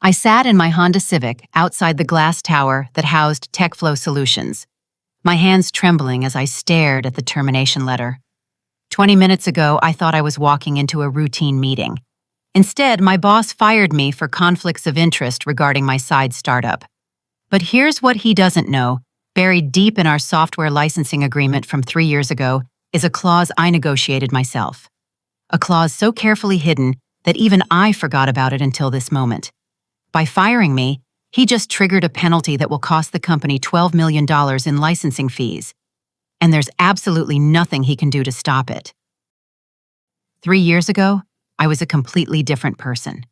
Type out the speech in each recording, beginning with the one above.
I sat in my Honda Civic outside the glass tower that housed TechFlow Solutions, my hands trembling as I stared at the termination letter. 20 minutes ago, I thought I was walking into a routine meeting. Instead, my boss fired me for conflicts of interest regarding my side startup. But here's what he doesn't know. Buried deep in our software licensing agreement from 3 years ago is a clause I negotiated myself. A clause so carefully hidden that even I forgot about it until this moment. By firing me, he just triggered a penalty that will cost the company $12 million in licensing fees. And there's absolutely nothing he can do to stop it. 3 years ago, I was a completely different person.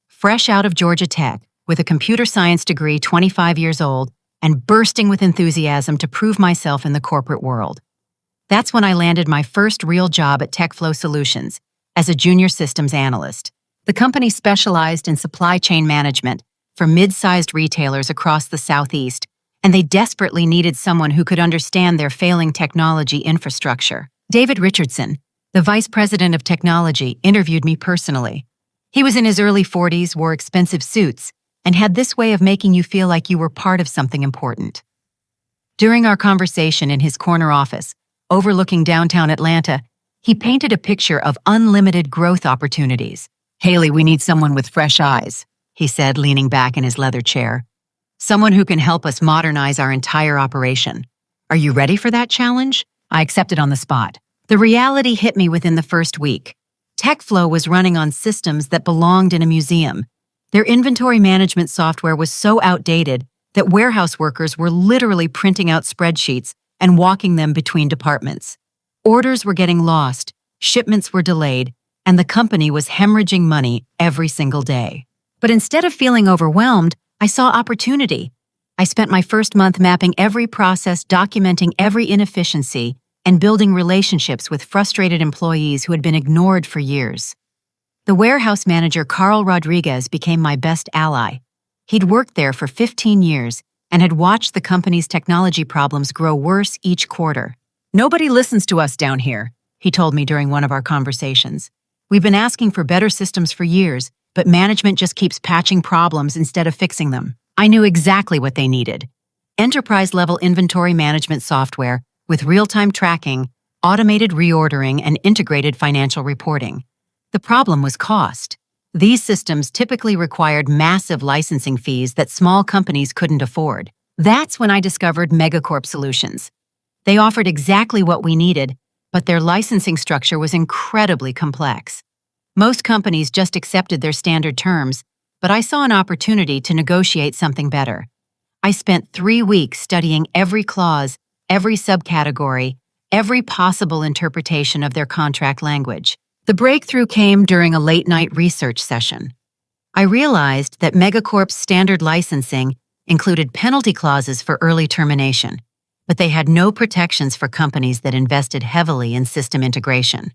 Fresh out of Georgia Tech, with a computer science degree, 25 years old, and bursting with enthusiasm to prove myself in the corporate world. That's when I landed my first real job at TechFlow Solutions as a junior systems analyst. The company specialized in supply chain management for mid-sized retailers across the Southeast, and they desperately needed someone who could understand their failing technology infrastructure. David Richardson, the vice president of technology, interviewed me personally. He was in his early 40s, wore expensive suits, and had this way of making you feel like you were part of something important. During our conversation in his corner office, overlooking downtown Atlanta, he painted a picture of unlimited growth opportunities. "Haley, we need someone with fresh eyes," he said, leaning back in his leather chair. "Someone who can help us modernize our entire operation. Are you ready for that challenge?" I accepted on the spot. The reality hit me within the first week. TechFlow was running on systems that belonged in a museum. Their inventory management software was so outdated that warehouse workers were literally printing out spreadsheets and walking them between departments. Orders were getting lost, shipments were delayed, and the company was hemorrhaging money every single day. But instead of feeling overwhelmed, I saw opportunity. I spent my first month mapping every process, documenting every inefficiency, and building relationships with frustrated employees who had been ignored for years. The warehouse manager, Carl Rodriguez, became my best ally. He'd worked there for 15 years and had watched the company's technology problems grow worse each quarter. "Nobody listens to us down here," he told me during one of our conversations. "We've been asking for better systems for years, but management just keeps patching problems instead of fixing them." I knew exactly what they needed. Enterprise-level inventory management software with real-time tracking, automated reordering, and integrated financial reporting. The problem was cost. These systems typically required massive licensing fees that small companies couldn't afford. That's when I discovered Megacorp Solutions. They offered exactly what we needed, but their licensing structure was incredibly complex. Most companies just accepted their standard terms, but I saw an opportunity to negotiate something better. I spent 3 weeks studying every clause, every subcategory, every possible interpretation of their contract language. The breakthrough came during a late-night research session. I realized that Megacorp's standard licensing included penalty clauses for early termination, but they had no protections for companies that invested heavily in system integration.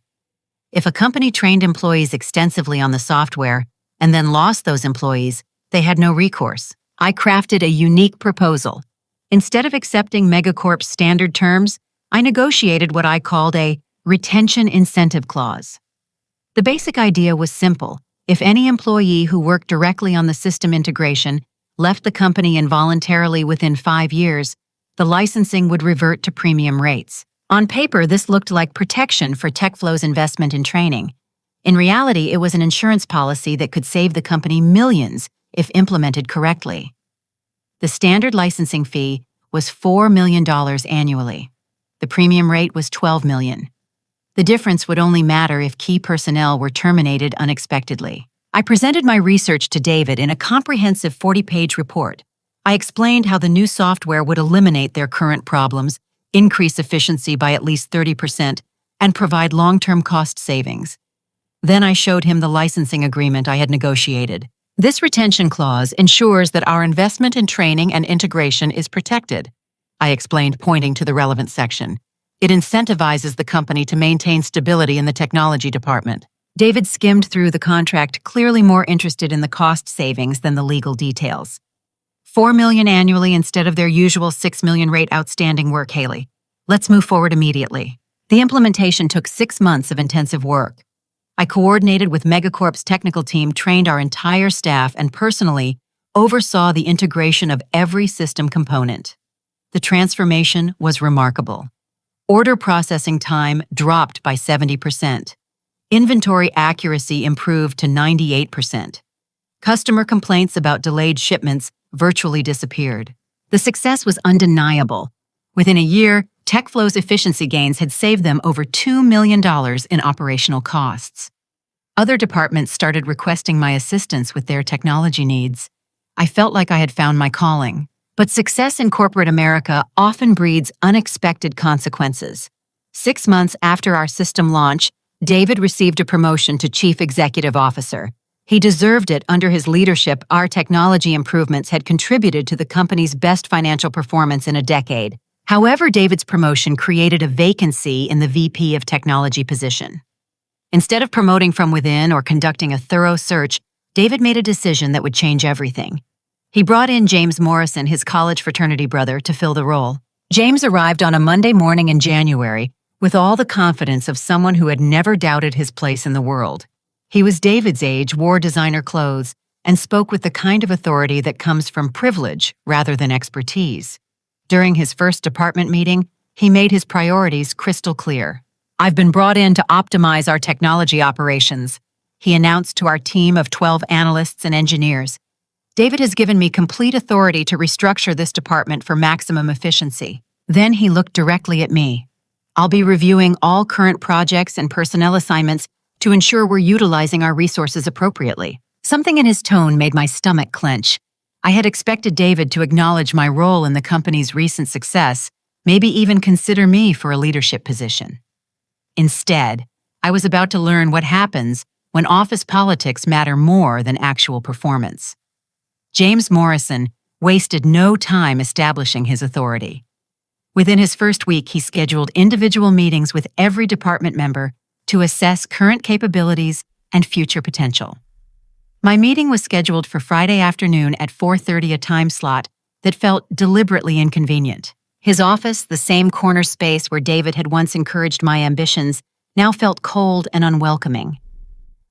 If a company trained employees extensively on the software and then lost those employees, they had no recourse. I crafted a unique proposal. Instead of accepting Megacorp's standard terms, I negotiated what I called a retention incentive clause. The basic idea was simple. If any employee who worked directly on the system integration left the company involuntarily within 5 years, the licensing would revert to premium rates. On paper, this looked like protection for TechFlow's investment in training. In reality, it was an insurance policy that could save the company millions if implemented correctly. The standard licensing fee was $4 million annually. The premium rate was $12 million. The difference would only matter if key personnel were terminated unexpectedly. I presented my research to David in a comprehensive 40-page report. I explained how the new software would eliminate their current problems, increase efficiency by at least 30%, and provide long-term cost savings. Then I showed him the licensing agreement I had negotiated. This retention clause ensures that our investment in training and integration is protected, I explained, pointing to the relevant section. It incentivizes the company to maintain stability in the technology department. David skimmed through the contract, clearly more interested in the cost savings than the legal details. $4 million annually instead of their usual $6 million rate. Outstanding work, Haley. Let's move forward immediately. The implementation took 6 months of intensive work. I coordinated with Megacorp's technical team, trained our entire staff, and personally oversaw the integration of every system component. The transformation was remarkable. Order processing time dropped by 70%. Inventory accuracy improved to 98%. Customer complaints about delayed shipments virtually disappeared. The success was undeniable. Within a year, TechFlow's efficiency gains had saved them over $2 million in operational costs. Other departments started requesting my assistance with their technology needs. I felt like I had found my calling. But success in corporate America often breeds unexpected consequences. 6 months after our system launch, David received a promotion to Chief Executive Officer. He deserved it. Under his leadership, our technology improvements had contributed to the company's best financial performance in a decade. However, David's promotion created a vacancy in the VP of Technology position. Instead of promoting from within or conducting a thorough search, David made a decision that would change everything. He brought in James Morrison, his college fraternity brother, to fill the role. James arrived on a Monday morning in January with all the confidence of someone who had never doubted his place in the world. He was David's age, wore designer clothes, and spoke with the kind of authority that comes from privilege rather than expertise. During his first department meeting, he made his priorities crystal clear. "I've been brought in to optimize our technology operations," he announced to our team of 12 analysts and engineers. "David has given me complete authority to restructure this department for maximum efficiency." Then he looked directly at me. "I'll be reviewing all current projects and personnel assignments to ensure we're utilizing our resources appropriately." Something in his tone made my stomach clench. I had expected David to acknowledge my role in the company's recent success, maybe even consider me for a leadership position. Instead, I was about to learn what happens when office politics matter more than actual performance. James Morrison wasted no time establishing his authority. Within his first week, he scheduled individual meetings with every department member to assess current capabilities and future potential. My meeting was scheduled for Friday afternoon at 4:30, a time slot that felt deliberately inconvenient. His office, the same corner space where David had once encouraged my ambitions, now felt cold and unwelcoming.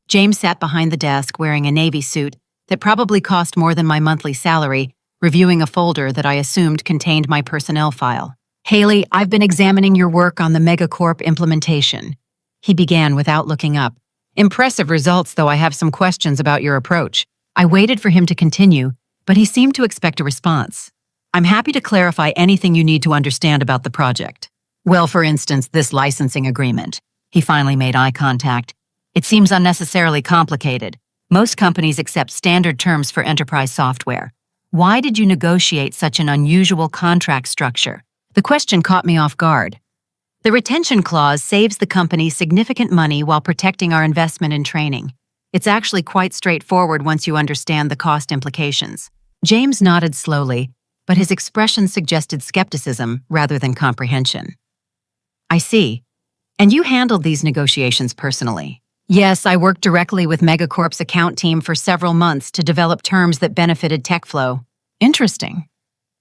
James sat behind the desk wearing a navy suit that probably cost more than my monthly salary, reviewing a folder that I assumed contained my personnel file. "Haley, I've been examining your work on the Megacorp implementation," he began without looking up. "Impressive results, though I have some questions about your approach." I waited for him to continue, but he seemed to expect a response. "I'm happy to clarify anything you need to understand about the project." "Well, for instance, this licensing agreement." He finally made eye contact. "It seems unnecessarily complicated. Most companies accept standard terms for enterprise software. Why did you negotiate such an unusual contract structure?" The question caught me off guard. The retention clause saves the company significant money while protecting our investment in training. It's actually quite straightforward once you understand the cost implications. James nodded slowly, but his expression suggested skepticism rather than comprehension. "I see. And you handled these negotiations personally?" "Yes, I worked directly with Megacorp's account team for several months to develop terms that benefited TechFlow." "Interesting."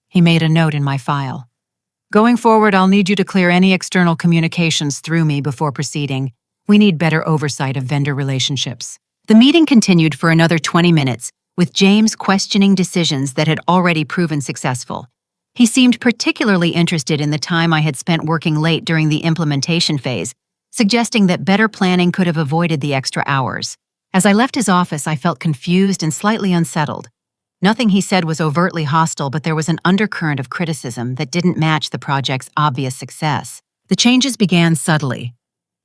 He made a note in my file. "Going forward, I'll need you to clear any external communications through me before proceeding. We need better oversight of vendor relationships." The meeting continued for another 20 minutes, with James questioning decisions that had already proven successful. He seemed particularly interested in the time I had spent working late during the implementation phase, suggesting that better planning could have avoided the extra hours. As I left his office, I felt confused and slightly unsettled. Nothing he said was overtly hostile, but there was an undercurrent of criticism that didn't match the project's obvious success. The changes began subtly.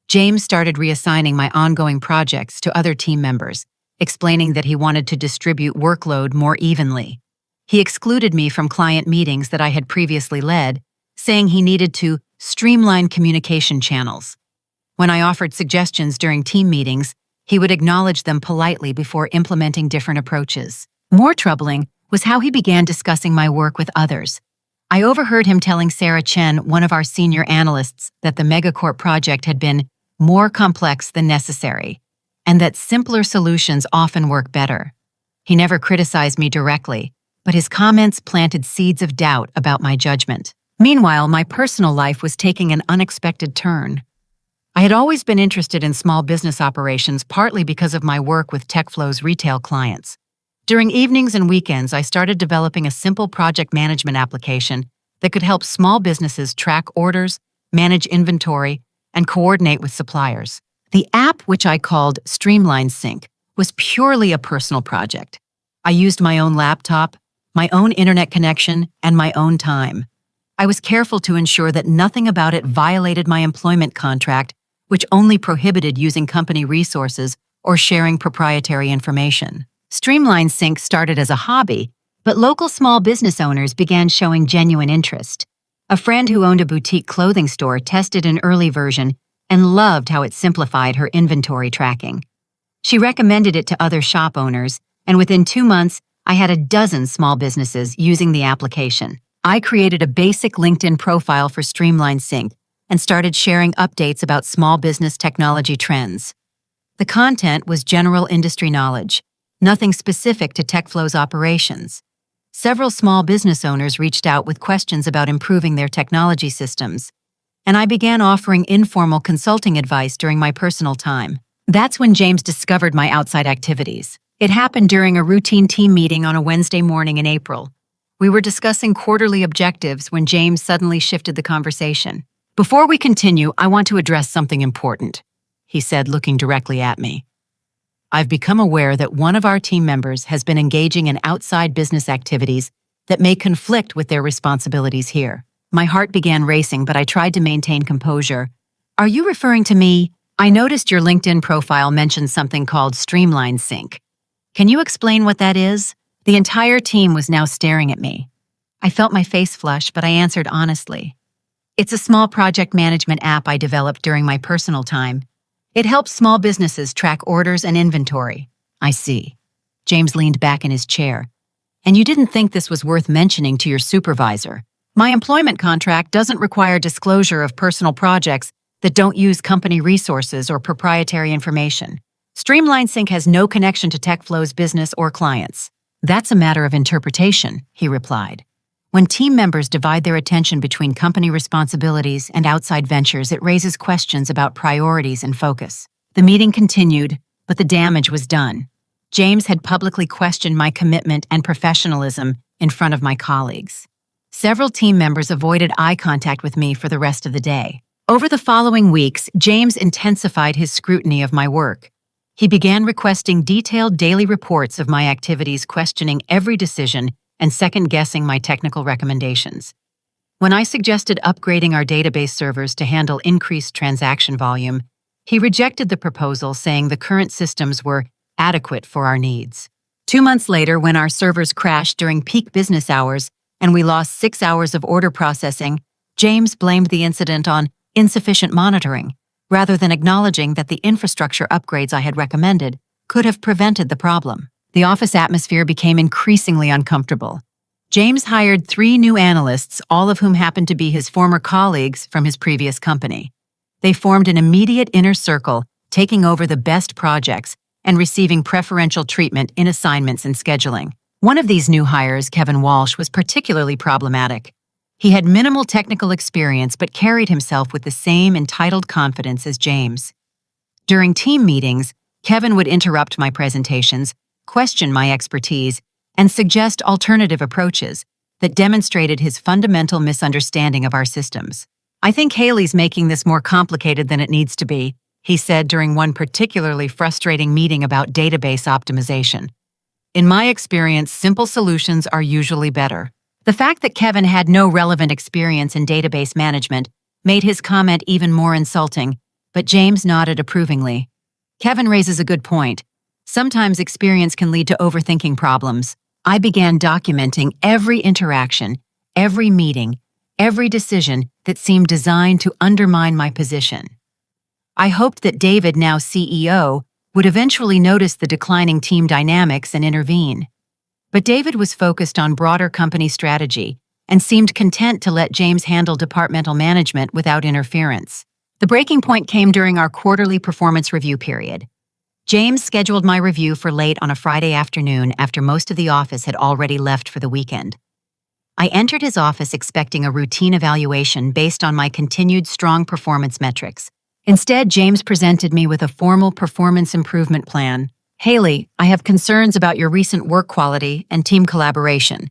James started reassigning my ongoing projects to other team members, explaining that he wanted to distribute workload more evenly. He excluded me from client meetings that I had previously led, saying he needed to streamline communication channels. When I offered suggestions during team meetings, he would acknowledge them politely before implementing different approaches. More troubling was how he began discussing my work with others. I overheard him telling Sarah Chen, one of our senior analysts, that the Megacorp project had been more complex than necessary, and that simpler solutions often work better. He never criticized me directly, but his comments planted seeds of doubt about my judgment. Meanwhile, my personal life was taking an unexpected turn. I had always been interested in small business operations, partly because of my work with TechFlow's retail clients. During evenings and weekends, I started developing a simple project management application that could help small businesses track orders, manage inventory, and coordinate with suppliers. The app, which I called Streamline Sync, was purely a personal project. I used my own laptop, my own internet connection, and my own time. I was careful to ensure that nothing about it violated my employment contract, which only prohibited using company resources or sharing proprietary information. Streamline Sync started as a hobby, but local small business owners began showing genuine interest. A friend who owned a boutique clothing store tested an early version and loved how it simplified her inventory tracking. She recommended it to other shop owners, and within 2 months, I had a dozen small businesses using the application. I created a basic LinkedIn profile for Streamline Sync and started sharing updates about small business technology trends. The content was general industry knowledge, nothing specific to TechFlow's operations. Several small business owners reached out with questions about improving their technology systems, and I began offering informal consulting advice during my personal time. That's when James discovered my outside activities. It happened during a routine team meeting on a Wednesday morning in April. We were discussing quarterly objectives when James suddenly shifted the conversation. "Before we continue, I want to address something important," he said, looking directly at me. "I've become aware that one of our team members has been engaging in outside business activities that may conflict with their responsibilities here." My heart began racing, but I tried to maintain composure. "Are you referring to me? I noticed your LinkedIn profile mentioned something called Streamline Sync. Can you explain what that is?" The entire team was now staring at me. I felt my face flush, but I answered honestly. "It's a small project management app I developed during my personal time. It helps small businesses track orders and inventory." "I see." James leaned back in his chair. "And you didn't think this was worth mentioning to your supervisor? My employment contract doesn't require disclosure of personal projects that don't use company resources or proprietary information. Streamline Sync has no connection to TechFlow's business or clients." "That's a matter of interpretation," he replied. "When team members divide their attention between company responsibilities and outside ventures, it raises questions about priorities and focus." The meeting continued, but the damage was done. James had publicly questioned my commitment and professionalism in front of my colleagues. Several team members avoided eye contact with me for the rest of the day. Over the following weeks, James intensified his scrutiny of my work. He began requesting detailed daily reports of my activities, questioning every decision and second-guessing my technical recommendations. When I suggested upgrading our database servers to handle increased transaction volume, he rejected the proposal, saying the current systems were adequate for our needs. 2 months later, when our servers crashed during peak business hours and we lost 6 hours of order processing, James blamed the incident on insufficient monitoring, rather than acknowledging that the infrastructure upgrades I had recommended could have prevented the problem. The office atmosphere became increasingly uncomfortable. James hired 3 new analysts, all of whom happened to be his former colleagues from his previous company. They formed an immediate inner circle, taking over the best projects and receiving preferential treatment in assignments and scheduling. One of these new hires, Kevin Walsh, was particularly problematic. He had minimal technical experience but carried himself with the same entitled confidence as James. During team meetings, Kevin would interrupt my presentations, question my expertise, and suggest alternative approaches that demonstrated his fundamental misunderstanding of our systems. "I think Haley's making this more complicated than it needs to be," he said during one particularly frustrating meeting about database optimization. "In my experience, simple solutions are usually better." The fact that Kevin had no relevant experience in database management made his comment even more insulting, but James nodded approvingly. "Kevin raises a good point. Sometimes experience can lead to overthinking problems." I began documenting every interaction, every meeting, every decision that seemed designed to undermine my position. I hoped that David, now CEO, would eventually notice the declining team dynamics and intervene. But David was focused on broader company strategy and seemed content to let James handle departmental management without interference. The breaking point came during our quarterly performance review period. James scheduled my review for late on a Friday afternoon after most of the office had already left for the weekend. I entered his office expecting a routine evaluation based on my continued strong performance metrics. Instead, James presented me with a formal performance improvement plan, "Haley, I have concerns about your recent work quality and team collaboration."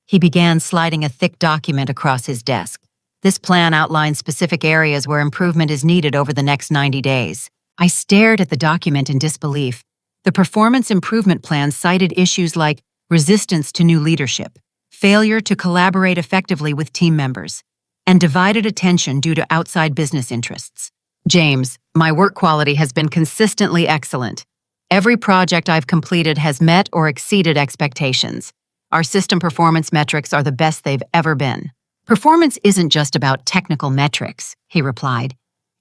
He began sliding a thick document across his desk. This plan outlines specific areas where improvement is needed over the next 90 days. I stared at the document in disbelief. The performance improvement plan cited issues like resistance to new leadership, failure to collaborate effectively with team members, and divided attention due to outside business interests. "James, my work quality has been consistently excellent. Every project I've completed has met or exceeded expectations. Our system performance metrics are the best they've ever been." "Performance isn't just about technical metrics," he replied.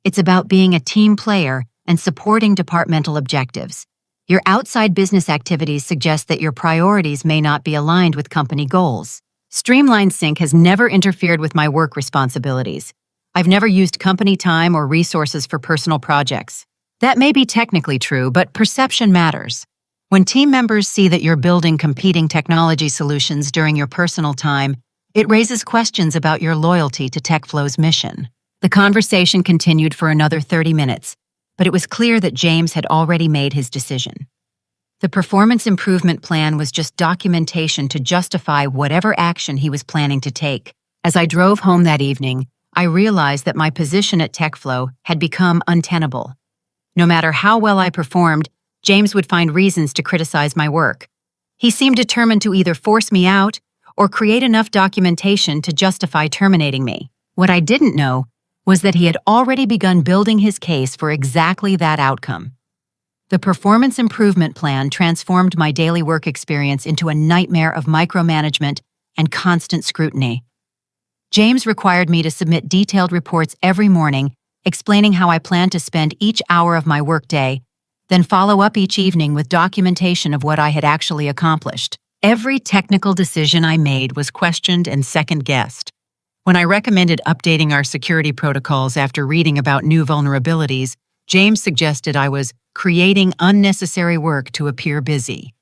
"It's about being a team player and supporting departmental objectives. Your outside business activities suggest that your priorities may not be aligned with company goals. Streamline Sync has never interfered with my work responsibilities. I've never used company time or resources for personal projects." That may be technically true, but perception matters. When team members see that you're building competing technology solutions during your personal time, it raises questions about your loyalty to TechFlow's mission. The conversation continued for another 30 minutes, but it was clear that James had already made his decision. The performance improvement plan was just documentation to justify whatever action he was planning to take. As I drove home that evening, I realized that my position at TechFlow had become untenable. No matter how well I performed, James would find reasons to criticize my work. He seemed determined to either force me out or create enough documentation to justify terminating me. What I didn't know was that he had already begun building his case for exactly that outcome. The performance improvement plan transformed my daily work experience into a nightmare of micromanagement and constant scrutiny. James required me to submit detailed reports every morning, explaining how I planned to spend each hour of my workday, then follow up each evening with documentation of what I had actually accomplished. Every technical decision I made was questioned and second-guessed. When I recommended updating our security protocols after reading about new vulnerabilities, James suggested I was creating unnecessary work to appear busy.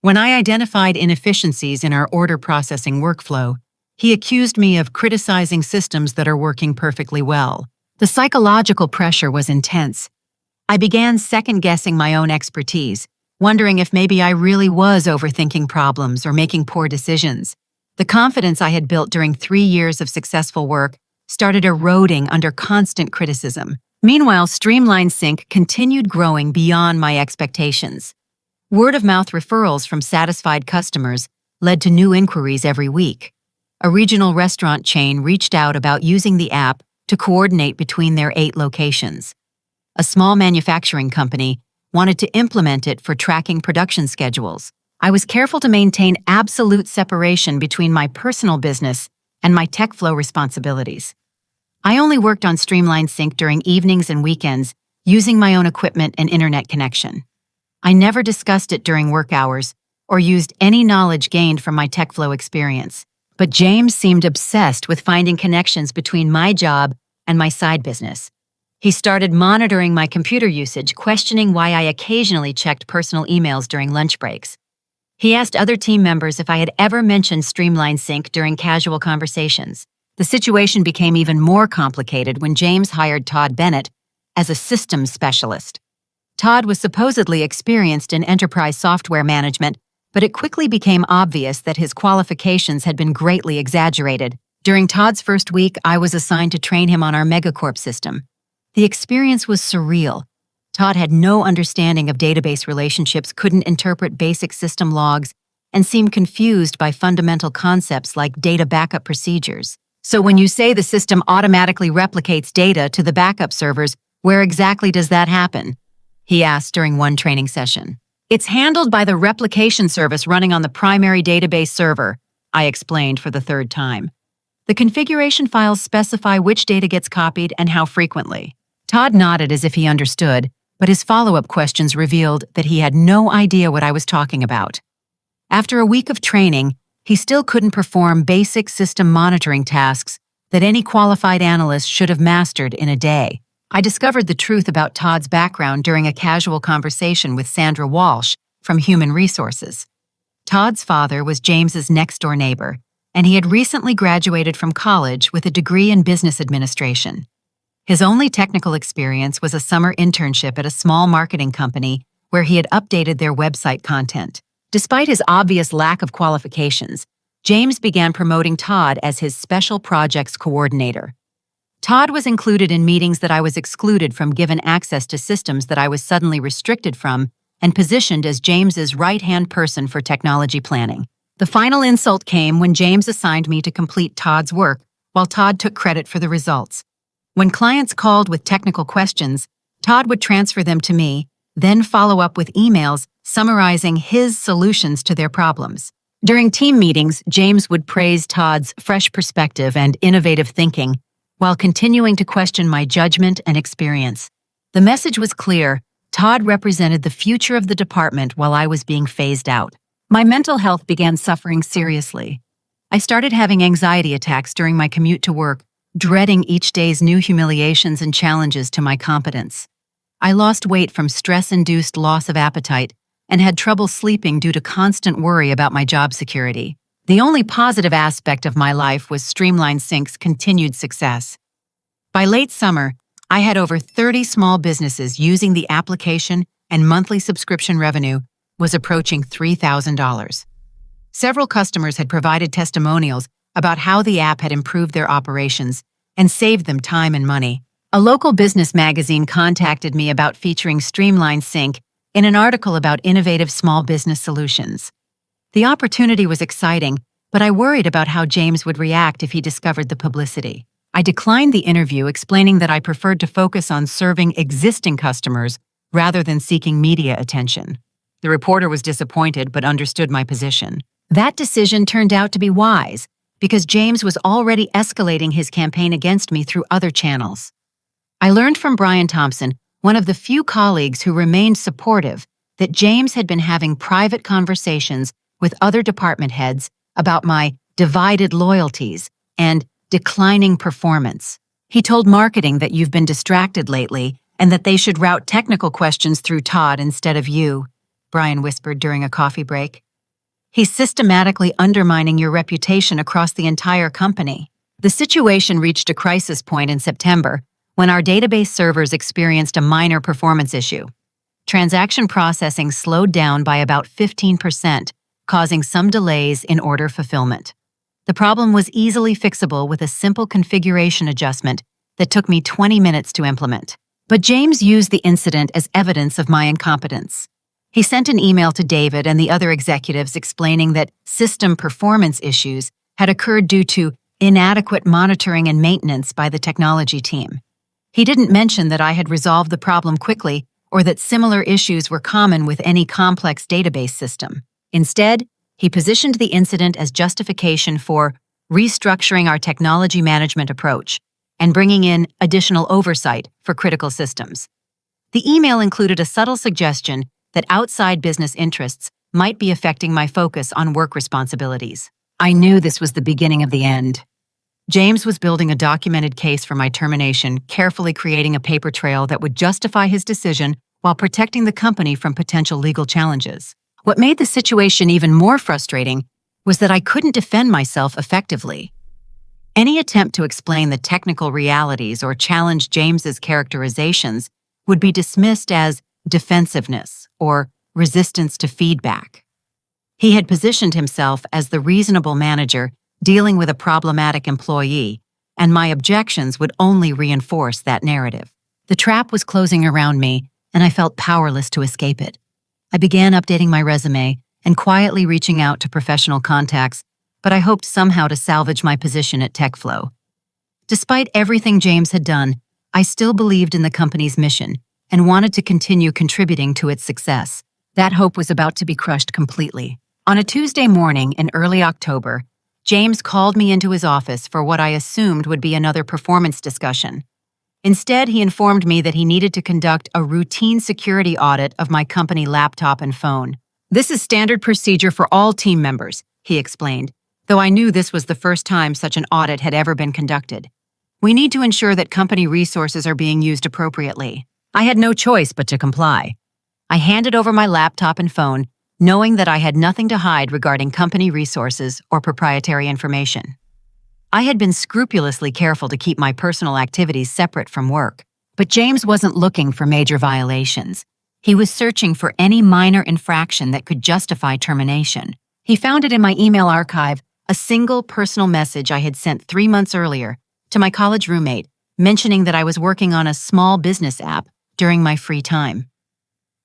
When I identified inefficiencies in our order processing workflow, he accused me of criticizing systems that are working perfectly well. The psychological pressure was intense. I began second-guessing my own expertise, wondering if maybe I really was overthinking problems or making poor decisions. The confidence I had built during 3 years of successful work started eroding under constant criticism. Meanwhile, Streamline Sync continued growing beyond my expectations. Word-of-mouth referrals from satisfied customers led to new inquiries every week. A regional restaurant chain reached out about using the app to coordinate between their 8 locations. A small manufacturing company wanted to implement it for tracking production schedules. I was careful to maintain absolute separation between my personal business and my TechFlow responsibilities. I only worked on Streamline Sync during evenings and weekends, using my own equipment and internet connection. I never discussed it during work hours or used any knowledge gained from my TechFlow experience. But James seemed obsessed with finding connections between my job and my side business. He started monitoring my computer usage, questioning why I occasionally checked personal emails during lunch breaks. He asked other team members if I had ever mentioned Streamline Sync during casual conversations. The situation became even more complicated when James hired Todd Bennett as a systems specialist. Todd was supposedly experienced in enterprise software management, but it quickly became obvious that his qualifications had been greatly exaggerated. During Todd's first week, I was assigned to train him on our Megacorp system. The experience was surreal. Todd had no understanding of database relationships, couldn't interpret basic system logs, and seemed confused by fundamental concepts like data backup procedures. "So when you say the system automatically replicates data to the backup servers, where exactly does that happen?" he asked during one training session. "It's handled by the replication service running on the primary database server," I explained for the 3rd time. "The configuration files specify which data gets copied and how frequently." Todd nodded as if he understood, but his follow-up questions revealed that he had no idea what I was talking about. After a week of training, he still couldn't perform basic system monitoring tasks that any qualified analyst should have mastered in a day. I discovered the truth about Todd's background during a casual conversation with Sandra Walsh from Human Resources. Todd's father was James's next-door neighbor, and he had recently graduated from college with a degree in business administration. His only technical experience was a summer internship at a small marketing company where he had updated their website content. Despite his obvious lack of qualifications, James began promoting Todd as his special projects coordinator. Todd was included in meetings that I was excluded from, given access to systems that I was suddenly restricted from, and positioned as James's right-hand person for technology planning. The final insult came when James assigned me to complete Todd's work, while Todd took credit for the results. When clients called with technical questions, Todd would transfer them to me, then follow up with emails summarizing his solutions to their problems. During team meetings, James would praise Todd's fresh perspective and innovative thinking, while continuing to question my judgment and experience. The message was clear: Todd represented the future of the department while I was being phased out. My mental health began suffering seriously. I started having anxiety attacks during my commute to work, dreading each day's new humiliations and challenges to my competence. I lost weight from stress-induced loss of appetite and had trouble sleeping due to constant worry about my job security. The only positive aspect of my life was Streamline Sync's continued success. By late summer, I had over 30 small businesses using the application, and monthly subscription revenue was approaching $3,000. Several customers had provided testimonials about how the app had improved their operations and saved them time and money. A local business magazine contacted me about featuring Streamline Sync in an article about innovative small business solutions. The opportunity was exciting, but I worried about how James would react if he discovered the publicity. I declined the interview, explaining that I preferred to focus on serving existing customers rather than seeking media attention. The reporter was disappointed but understood my position. That decision turned out to be wise, because James was already escalating his campaign against me through other channels. I learned from Brian Thompson, one of the few colleagues who remained supportive, that James had been having private conversations with other department heads about my divided loyalties and declining performance. He told marketing that you've been distracted lately and that they should route technical questions through Todd instead of you, Brian whispered during a coffee break. He's systematically undermining your reputation across the entire company. The situation reached a crisis point in September when our database servers experienced a minor performance issue. Transaction processing slowed down by about 15%, causing some delays in order fulfillment. The problem was easily fixable with a simple configuration adjustment that took me 20 minutes to implement. But James used the incident as evidence of my incompetence. He sent an email to David and the other executives explaining that system performance issues had occurred due to inadequate monitoring and maintenance by the technology team. He didn't mention that I had resolved the problem quickly or that similar issues were common with any complex database system. Instead, he positioned the incident as justification for restructuring our technology management approach and bringing in additional oversight for critical systems. The email included a subtle suggestion that outside business interests might be affecting my focus on work responsibilities. I knew this was the beginning of the end. James was building a documented case for my termination, carefully creating a paper trail that would justify his decision while protecting the company from potential legal challenges. What made the situation even more frustrating was that I couldn't defend myself effectively. Any attempt to explain the technical realities or challenge James's characterizations would be dismissed as defensiveness or resistance to feedback. He had positioned himself as the reasonable manager dealing with a problematic employee, and my objections would only reinforce that narrative. The trap was closing around me, and I felt powerless to escape it. I began updating my resume and quietly reaching out to professional contacts, but I hoped somehow to salvage my position at TechFlow. Despite everything James had done, I still believed in the company's mission and wanted to continue contributing to its success. That hope was about to be crushed completely. On a Tuesday morning in early October, James called me into his office for what I assumed would be another performance discussion. Instead, he informed me that he needed to conduct a routine security audit of my company laptop and phone. "This is standard procedure for all team members," he explained, though I knew this was the first time such an audit had ever been conducted. "We need to ensure that company resources are being used appropriately." I had no choice but to comply. I handed over my laptop and phone, knowing that I had nothing to hide regarding company resources or proprietary information. I had been scrupulously careful to keep my personal activities separate from work, but James wasn't looking for major violations. He was searching for any minor infraction that could justify termination. He found it in my email archive, a single personal message I had sent 3 months earlier to my college roommate, mentioning that I was working on a small business app during my free time.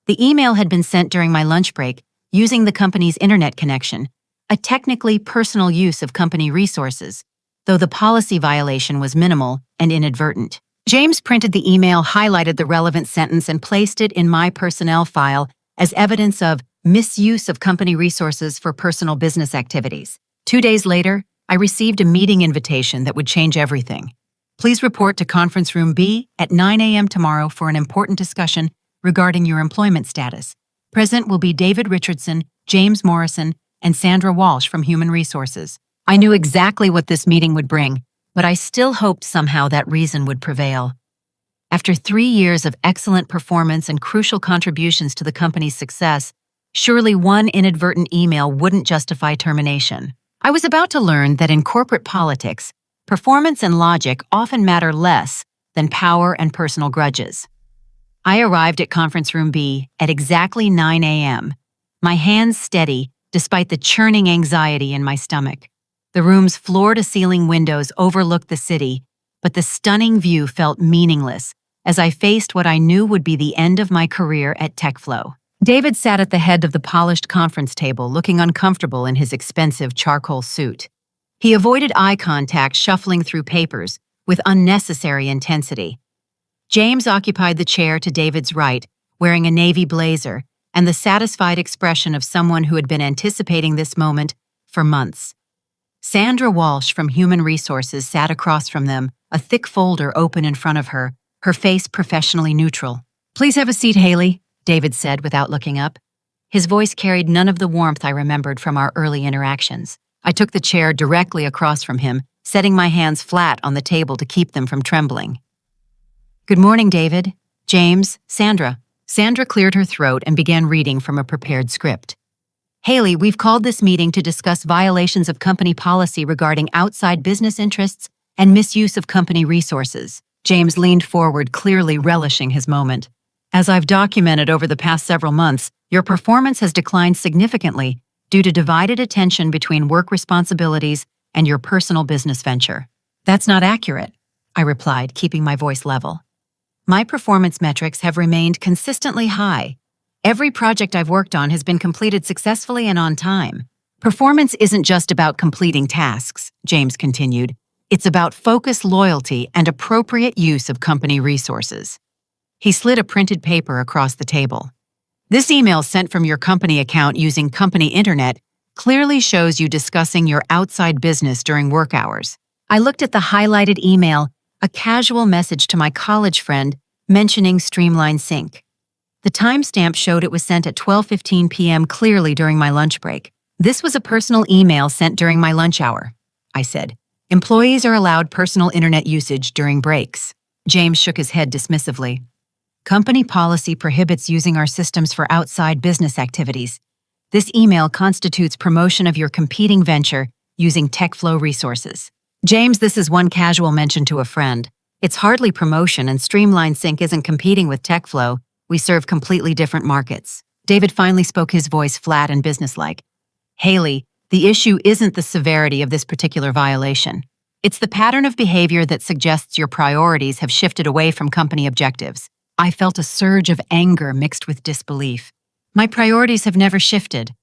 The email had been sent during my lunch break using the company's internet connection, a technically personal use of company resources, though the policy violation was minimal and inadvertent. James printed the email, highlighted the relevant sentence, and placed it in my personnel file as evidence of misuse of company resources for personal business activities. 2 days later, I received a meeting invitation that would change everything. Please report to Conference Room B at 9 a.m. tomorrow for an important discussion regarding your employment status. Present will be David Richardson, James Morrison, and Sandra Walsh from Human Resources. I knew exactly what this meeting would bring, but I still hoped somehow that reason would prevail. After 3 years of excellent performance and crucial contributions to the company's success, surely one inadvertent email wouldn't justify termination. I was about to learn that in corporate politics, performance and logic often matter less than power and personal grudges. I arrived at Conference Room B at exactly 9 a.m., my hands steady despite the churning anxiety in my stomach. The room's floor-to-ceiling windows overlooked the city, but the stunning view felt meaningless as I faced what I knew would be the end of my career at TechFlow. David sat at the head of the polished conference table, looking uncomfortable in his expensive charcoal suit. He avoided eye contact, shuffling through papers with unnecessary intensity. James occupied the chair to David's right, wearing a navy blazer and the satisfied expression of someone who had been anticipating this moment for months. Sandra Walsh from Human Resources sat across from them, a thick folder open in front of her, her face professionally neutral. "Please have a seat, Haley," David said without looking up. His voice carried none of the warmth I remembered from our early interactions. I took the chair directly across from him, setting my hands flat on the table to keep them from trembling. "Good morning, David. James, Sandra." Sandra cleared her throat and began reading from a prepared script. "Haley, we've called this meeting to discuss violations of company policy regarding outside business interests and misuse of company resources." James leaned forward, clearly relishing his moment. "As I've documented over the past several months, your performance has declined significantly due to divided attention between work responsibilities and your personal business venture." "That's not accurate," I replied, keeping my voice level. "My performance metrics have remained consistently high. Every project I've worked on has been completed successfully and on time." "Performance isn't just about completing tasks," James continued. "It's about focus, loyalty, and appropriate use of company resources." He slid a printed paper across the table. "This email sent from your company account using company internet clearly shows you discussing your outside business during work hours." I looked at the highlighted email, a casual message to my college friend mentioning Streamline Sync. The timestamp showed it was sent at 12:15 p.m. clearly during my lunch break. "This was a personal email sent during my lunch hour," I said. "Employees are allowed personal internet usage during breaks." James shook his head dismissively. "Company policy prohibits using our systems for outside business activities. This email constitutes promotion of your competing venture using TechFlow resources." "James, this is one casual mention to a friend. It's hardly promotion, and Streamline Sync isn't competing with TechFlow. We serve completely different markets." David finally spoke, his voice flat and businesslike. "Haley, the issue isn't the severity of this particular violation. It's the pattern of behavior that suggests your priorities have shifted away from company objectives." I felt a surge of anger mixed with disbelief. "My priorities have never shifted.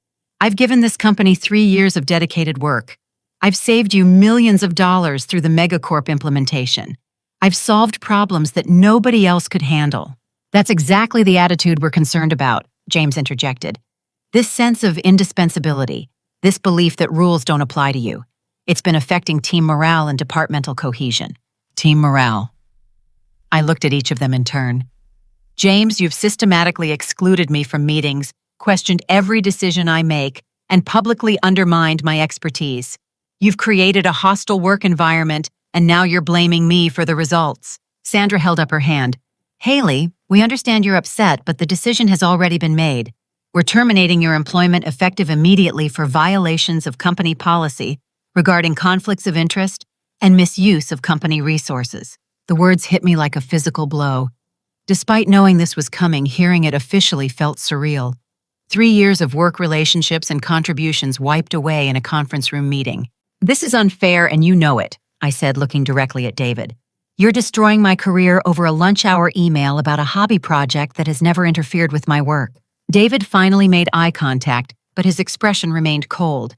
I've given this company 3 years of dedicated work. I've saved you millions of dollars through the Megacorp implementation. I've solved problems that nobody else could handle." "That's exactly the attitude we're concerned about," James interjected. "This sense of indispensability, this belief that rules don't apply to you. It's been affecting team morale and departmental cohesion." Team morale. I looked at each of them in turn. "James, you've systematically excluded me from meetings, questioned every decision I make, and publicly undermined my expertise. You've created a hostile work environment, and now you're blaming me for the results." Sandra held up her hand. "Haley, we understand you're upset, but the decision has already been made. We're terminating your employment effective immediately for violations of company policy regarding conflicts of interest and misuse of company resources." The words hit me like a physical blow. Despite knowing this was coming, hearing it officially felt surreal. 3 years of work relationships and contributions wiped away in a conference room meeting. "This is unfair and you know it," I said, looking directly at David. "You're destroying my career over a lunch-hour email about a hobby project that has never interfered with my work." David finally made eye contact, but his expression remained cold.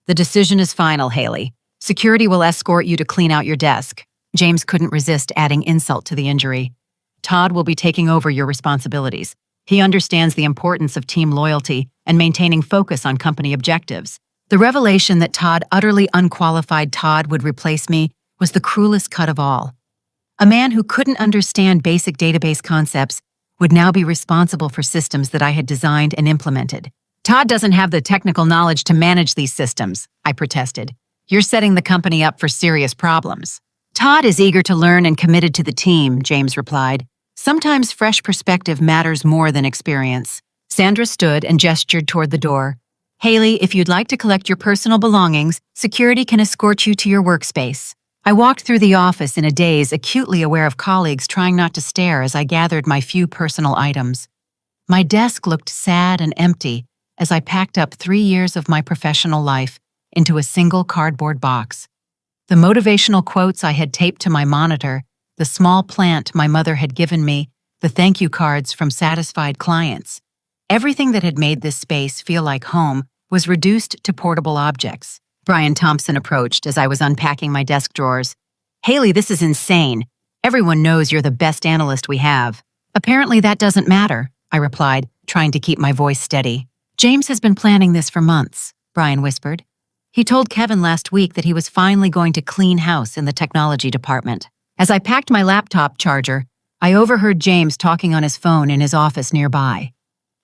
"The decision is final, Haley. Security will escort you to clean out your desk." James couldn't resist adding insult to the injury. "Todd will be taking over your responsibilities. He understands the importance of team loyalty and maintaining focus on company objectives." The revelation that utterly unqualified Todd would replace me was the cruelest cut of all. A man who couldn't understand basic database concepts would now be responsible for systems that I had designed and implemented. "Todd doesn't have the technical knowledge to manage these systems," I protested. "You're setting the company up for serious problems." "Todd is eager to learn and committed to the team," James replied. "Sometimes fresh perspective matters more than experience." Sandra stood and gestured toward the door. "Haley, if you'd like to collect your personal belongings, security can escort you to your workspace." I walked through the office in a daze, acutely aware of colleagues trying not to stare as I gathered my few personal items. My desk looked sad and empty as I packed up 3 years of my professional life into a single cardboard box. The motivational quotes I had taped to my monitor, the small plant my mother had given me, the thank you cards from satisfied clients. Everything that had made this space feel like home was reduced to portable objects. Brian Thompson approached as I was unpacking my desk drawers. "Haley, this is insane. Everyone knows you're the best analyst we have." "Apparently that doesn't matter," I replied, trying to keep my voice steady. "James has been planning this for months," Brian whispered. "He told Kevin last week that he was finally going to clean house in the technology department." As I packed my laptop charger, I overheard James talking on his phone in his office nearby.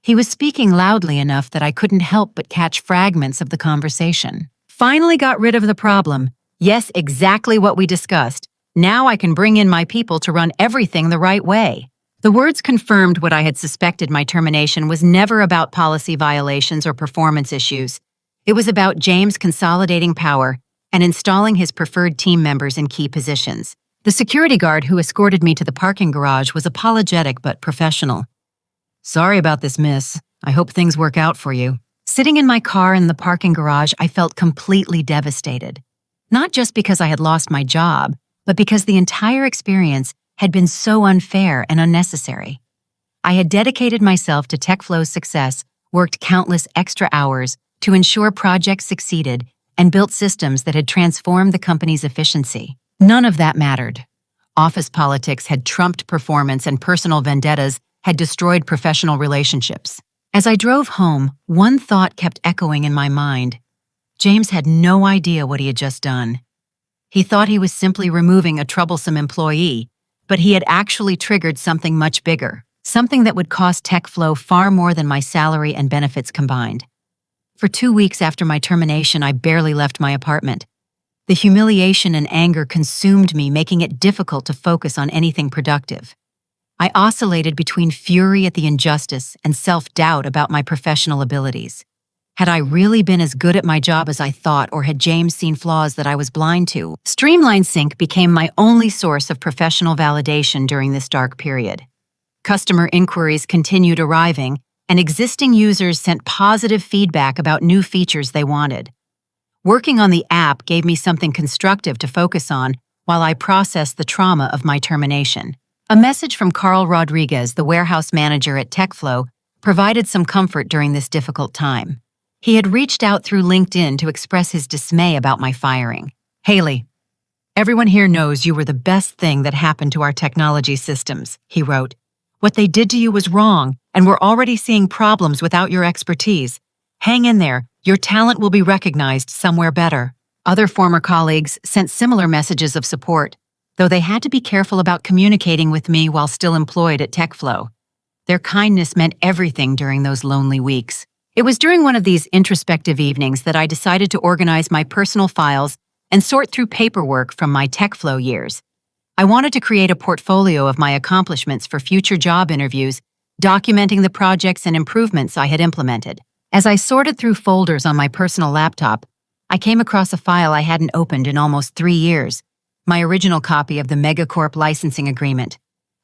He was speaking loudly enough that I couldn't help but catch fragments of the conversation. "Finally got rid of the problem. Yes, exactly what we discussed. Now I can bring in my people to run everything the right way." The words confirmed what I had suspected. My termination was never about policy violations or performance issues. It was about James consolidating power and installing his preferred team members in key positions. The security guard who escorted me to the parking garage was apologetic but professional. "Sorry about this, miss. I hope things work out for you." Sitting in my car in the parking garage, I felt completely devastated. Not just because I had lost my job, but because the entire experience had been so unfair and unnecessary. I had dedicated myself to TechFlow's success, worked countless extra hours to ensure projects succeeded, and built systems that had transformed the company's efficiency. None of that mattered. Office politics had trumped performance, and personal vendettas had destroyed professional relationships. As I drove home, one thought kept echoing in my mind. James had no idea what he had just done. He thought he was simply removing a troublesome employee, but he had actually triggered something much bigger, something that would cost TechFlow far more than my salary and benefits combined. For 2 weeks after my termination, I barely left my apartment. The humiliation and anger consumed me, making it difficult to focus on anything productive. I oscillated between fury at the injustice and self-doubt about my professional abilities. Had I really been as good at my job as I thought, or had James seen flaws that I was blind to? Streamline Sync became my only source of professional validation during this dark period. Customer inquiries continued arriving, and existing users sent positive feedback about new features they wanted. Working on the app gave me something constructive to focus on while I processed the trauma of my termination. A message from Carl Rodriguez, the warehouse manager at TechFlow, provided some comfort during this difficult time. He had reached out through LinkedIn to express his dismay about my firing. "Haley, everyone here knows you were the best thing that happened to our technology systems," he wrote. "What they did to you was wrong, and we're already seeing problems without your expertise. Hang in there. Your talent will be recognized somewhere better." Other former colleagues sent similar messages of support, though they had to be careful about communicating with me while still employed at TechFlow. Their kindness meant everything during those lonely weeks. It was during one of these introspective evenings that I decided to organize my personal files and sort through paperwork from my TechFlow years. I wanted to create a portfolio of my accomplishments for future job interviews, documenting the projects and improvements I had implemented. As I sorted through folders on my personal laptop, I came across a file I hadn't opened in almost 3 years, my original copy of the Megacorp licensing agreement.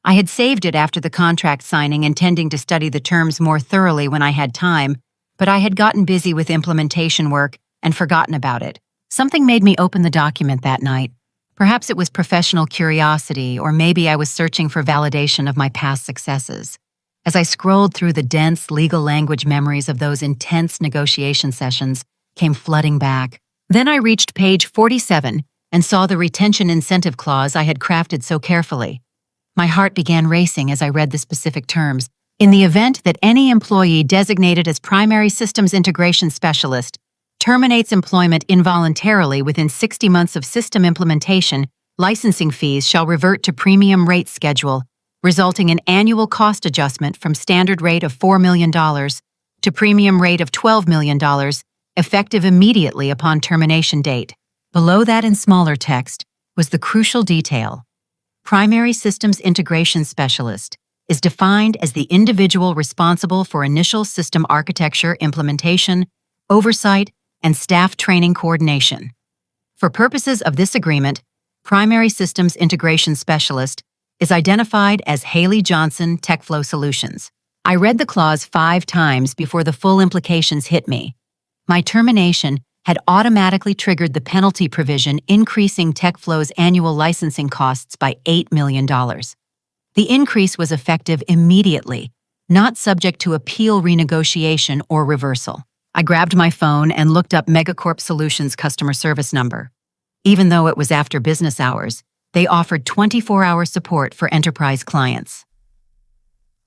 I had saved it after the contract signing, intending to study the terms more thoroughly when I had time, but I had gotten busy with implementation work and forgotten about it. Something made me open the document that night. Perhaps it was professional curiosity, or maybe I was searching for validation of my past successes. As I scrolled through, the dense legal language memories of those intense negotiation sessions came flooding back. Then I reached page 47 and saw the retention incentive clause I had crafted so carefully. My heart began racing as I read the specific terms. In the event that any employee designated as primary systems integration specialist terminates employment involuntarily within 60 months of system implementation, licensing fees shall revert to premium rate schedule, resulting in annual cost adjustment from standard rate of $4 million to premium rate of $12 million, effective immediately upon termination date. Below that, in smaller text, was the crucial detail. Primary systems integration specialist is defined as the individual responsible for initial system architecture implementation, oversight, and staff training coordination. For purposes of this agreement, Primary Systems Integration Specialist is identified as Haley Johnson TechFlow Solutions. I read the clause 5 times before the full implications hit me. My termination had automatically triggered the penalty provision, increasing TechFlow's annual licensing costs by $8 million. The increase was effective immediately, not subject to appeal, renegotiation, or reversal. I grabbed my phone and looked up Megacorp Solutions' customer service number. Even though it was after business hours, they offered 24-hour support for enterprise clients.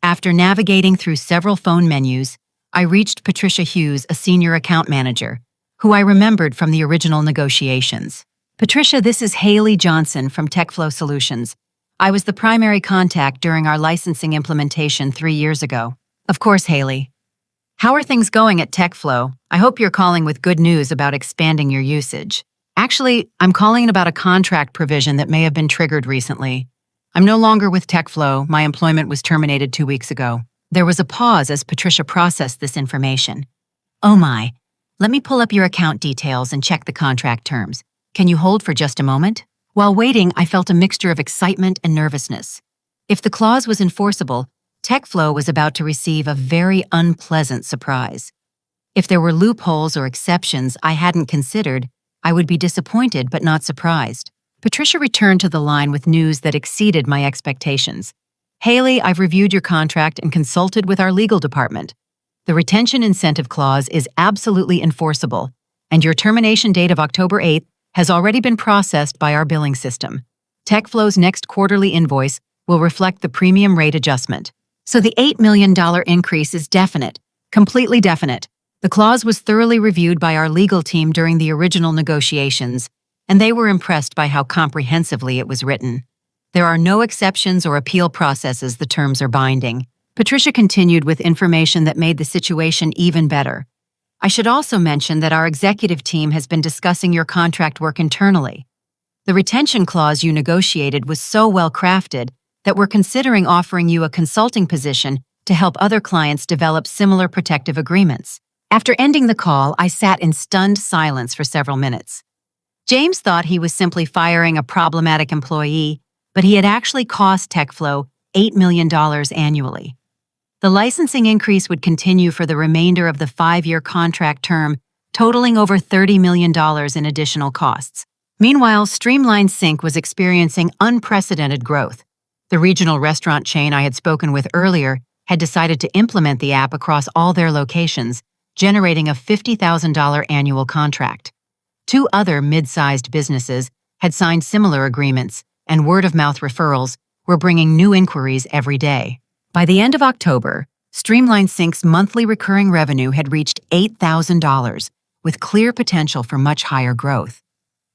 After navigating through several phone menus, I reached Patricia Hughes, a senior account manager, who I remembered from the original negotiations. "Patricia, this is Haley Johnson from TechFlow Solutions. I was the primary contact during our licensing implementation 3 years ago." "Of course, Haley. How are things going at TechFlow? I hope you're calling with good news about expanding your usage." "Actually, I'm calling about a contract provision that may have been triggered recently. I'm no longer with TechFlow. My employment was terminated 2 weeks ago." There was a pause as Patricia processed this information. "Oh my. Let me pull up your account details and check the contract terms. Can you hold for just a moment?" While waiting, I felt a mixture of excitement and nervousness. If the clause was enforceable, TechFlow was about to receive a very unpleasant surprise. If there were loopholes or exceptions I hadn't considered, I would be disappointed but not surprised. Patricia returned to the line with news that exceeded my expectations. "Haley, I've reviewed your contract and consulted with our legal department. The retention incentive clause is absolutely enforceable, and your termination date of October 8th has already been processed by our billing system. TechFlow's next quarterly invoice will reflect the premium rate adjustment. So the $8 million increase is definite, completely definite. The clause was thoroughly reviewed by our legal team during the original negotiations, and they were impressed by how comprehensively it was written. There are no exceptions or appeal processes. The terms are binding." Patricia continued with information that made the situation even better. "I should also mention that our executive team has been discussing your contract work internally. The retention clause you negotiated was so well crafted that we're considering offering you a consulting position to help other clients develop similar protective agreements." After ending the call, I sat in stunned silence for several minutes. James thought he was simply firing a problematic employee, but he had actually cost TechFlow $8 million annually. The licensing increase would continue for the remainder of the 5-year contract term, totaling over $30 million in additional costs. Meanwhile, Streamline Sync was experiencing unprecedented growth. The regional restaurant chain I had spoken with earlier had decided to implement the app across all their locations, generating a $50,000 annual contract. 2 other mid-sized businesses had signed similar agreements, and word-of-mouth referrals were bringing new inquiries every day. By the end of October, Streamline Sync's monthly recurring revenue had reached $8,000, with clear potential for much higher growth.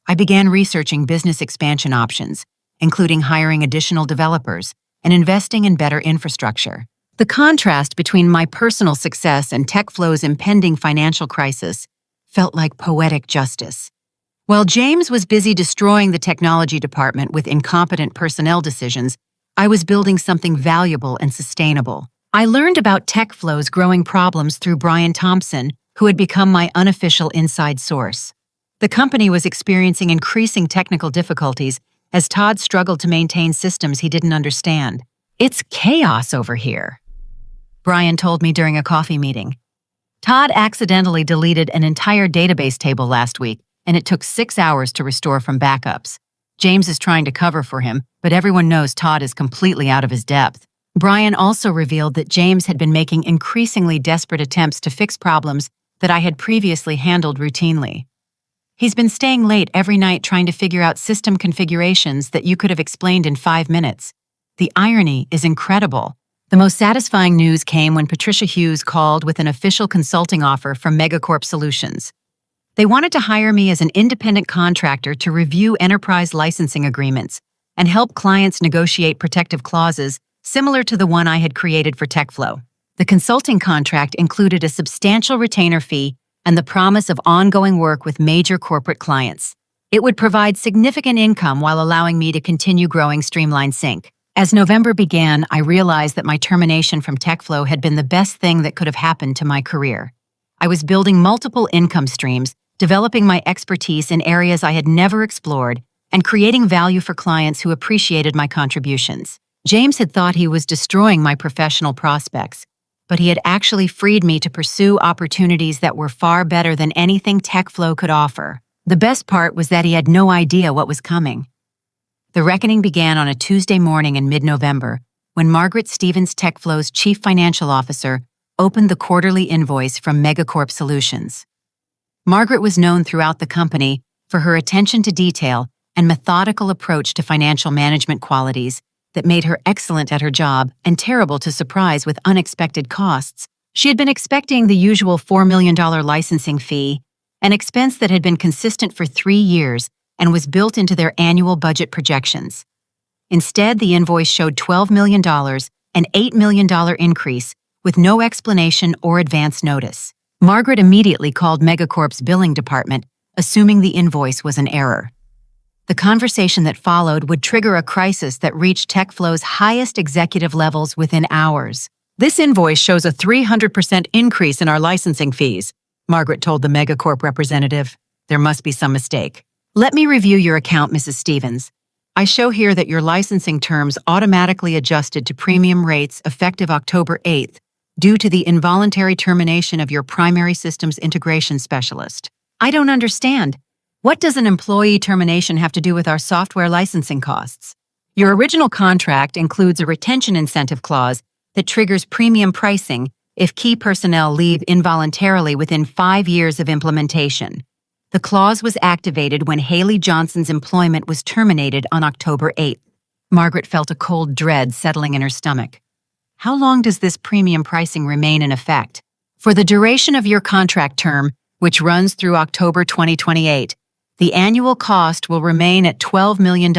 I began researching business expansion options, including hiring additional developers and investing in better infrastructure. The contrast between my personal success and TechFlow's impending financial crisis felt like poetic justice. While James was busy destroying the technology department with incompetent personnel decisions, I was building something valuable and sustainable. I learned about TechFlow's growing problems through Brian Thompson, who had become my unofficial inside source. The company was experiencing increasing technical difficulties as Todd struggled to maintain systems he didn't understand. It's chaos over here, Brian told me during a coffee meeting. Todd accidentally deleted an entire database table last week, and it took 6 hours to restore from backups. James is trying to cover for him, but everyone knows Todd is completely out of his depth. Brian also revealed that James had been making increasingly desperate attempts to fix problems that I had previously handled routinely. He's been staying late every night trying to figure out system configurations that you could have explained in 5 minutes. The irony is incredible. The most satisfying news came when Patricia Hughes called with an official consulting offer from Megacorp Solutions. They wanted to hire me as an independent contractor to review enterprise licensing agreements and help clients negotiate protective clauses similar to the one I had created for TechFlow. The consulting contract included a substantial retainer fee and the promise of ongoing work with major corporate clients. It would provide significant income while allowing me to continue growing Streamline Sync. As November began, I realized that my termination from TechFlow had been the best thing that could have happened to my career. I was building multiple income streams, developing my expertise in areas I had never explored, and creating value for clients who appreciated my contributions. James had thought he was destroying my professional prospects, but he had actually freed me to pursue opportunities that were far better than anything TechFlow could offer. The best part was that he had no idea what was coming. The reckoning began on a Tuesday morning in mid-November when Margaret Stevens, TechFlow's chief financial officer, opened the quarterly invoice from Megacorp Solutions. Margaret was known throughout the company for her attention to detail and methodical approach to financial management qualities that made her excellent at her job and terrible to surprise with unexpected costs. She had been expecting the usual $4 million licensing fee, an expense that had been consistent for 3 years and was built into their annual budget projections. Instead, the invoice showed $12 million, an $8 million increase, with no explanation or advance notice. Margaret immediately called Megacorp's billing department, assuming the invoice was an error. The conversation that followed would trigger a crisis that reached TechFlow's highest executive levels within hours. "This invoice shows a 300% increase in our licensing fees," Margaret told the Megacorp representative. "There must be some mistake. Let me review your account, Mrs. Stevens. I show here that your licensing terms automatically adjusted to premium rates effective October 8th due to the involuntary termination of your primary systems integration specialist. I don't understand. What does an employee termination have to do with our software licensing costs? Your original contract includes a retention incentive clause that triggers premium pricing if key personnel leave involuntarily within 5 years of implementation. The clause was activated when Haley Johnson's employment was terminated on October 8th. Margaret felt a cold dread settling in her stomach. How long does this premium pricing remain in effect? For the duration of your contract term, which runs through October 2028, the annual cost will remain at $12 million